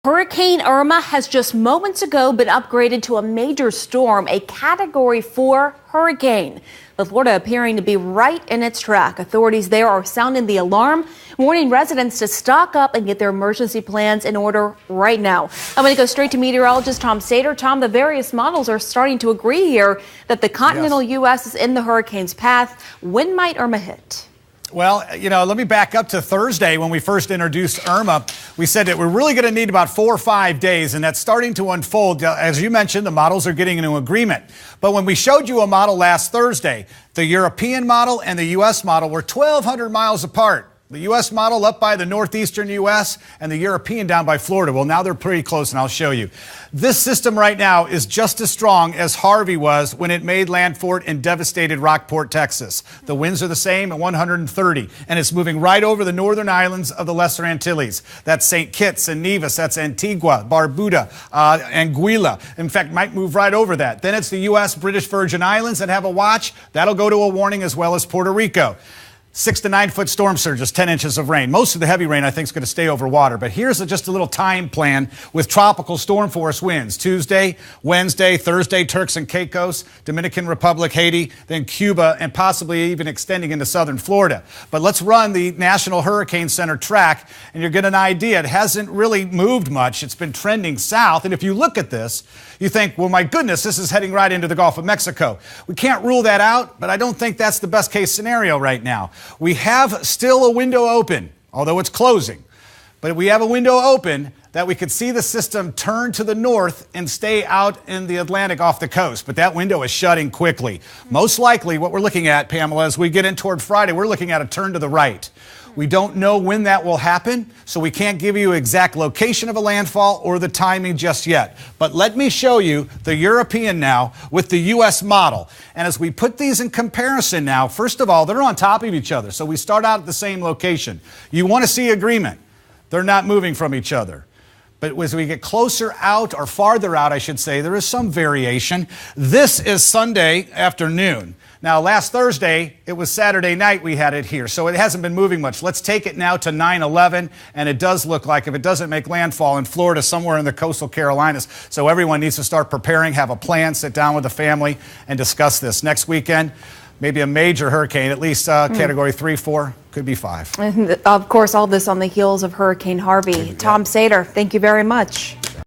Hurricane Irma has just moments ago been upgraded to a major storm, a Category 4 hurricane. With Florida appearing to be right in its track, authorities there are sounding the alarm, warning residents to stock up and get their emergency plans in order right now. I'm going to go straight to meteorologist Tom Sater. Tom, the various models are starting to agree here that the continental U.S. is in the hurricane's path. When might Irma hit? Well, let me back up to Thursday when we first introduced Irma. We said that we're really going to need about 4 or 5 days, and that's starting to unfold. As you mentioned, the models are getting into agreement. But when we showed you a model last Thursday, the European model and the U.S. model were 1,200 miles apart. The U.S. model up by the northeastern U.S. and the European down by Florida. Well, now they're pretty close, and I'll show you. This system right now is just as strong as Harvey was when it made landfall and devastated Rockport, Texas. The winds are the same at 130, and it's moving right over the northern islands of the Lesser Antilles. That's St. Kitts and Nevis. That's Antigua, Barbuda, Anguilla. In fact, might move right over that. Then it's the U.S. British Virgin Islands that have a watch. That'll go to a warning, as well as Puerto Rico. 6 to 9 foot storm surges, 10 inches of rain. Most of the heavy rain, I think, is going to stay over water. But here's just a little time plan with tropical storm force winds. Tuesday, Wednesday, Thursday, Turks and Caicos, Dominican Republic, Haiti, then Cuba, and possibly even extending into southern Florida. But let's run the National Hurricane Center track, and you'll get an idea. It hasn't really moved much. It's been trending south. And if you look at this, you think, well, my goodness, this is heading right into the Gulf of Mexico. We can't rule that out, but I don't think that's the best case scenario right now. We have still a window open, although it's closing. But we have a window open that we could see the system turn to the north and stay out in the Atlantic off the coast. But that window is shutting quickly. Most likely what we're looking at, Pamela, as we get in toward Friday, we're looking at a turn to the right. We don't know when that will happen, so we can't give you exact location of a landfall or the timing just yet. But let me show you the European now with the U.S. model. And as we put these in comparison now, first of all, they're on top of each other. So we start out at the same location. You want to see agreement. They're not moving from each other. But as we get closer out, or farther out, I should say, there is some variation. This is Sunday afternoon. Now, last Thursday, it was Saturday night we had it here, so it hasn't been moving much. Let's take it now to 9/11, and it does look like, if it doesn't make landfall in Florida, somewhere in the coastal Carolinas. So everyone needs to start preparing, have a plan, sit down with the family, and discuss this. Next weekend, maybe a major hurricane, at least Category 3, 4, could be 5. And of course, all this on the heels of Hurricane Harvey. Tom Sater, thank you very much.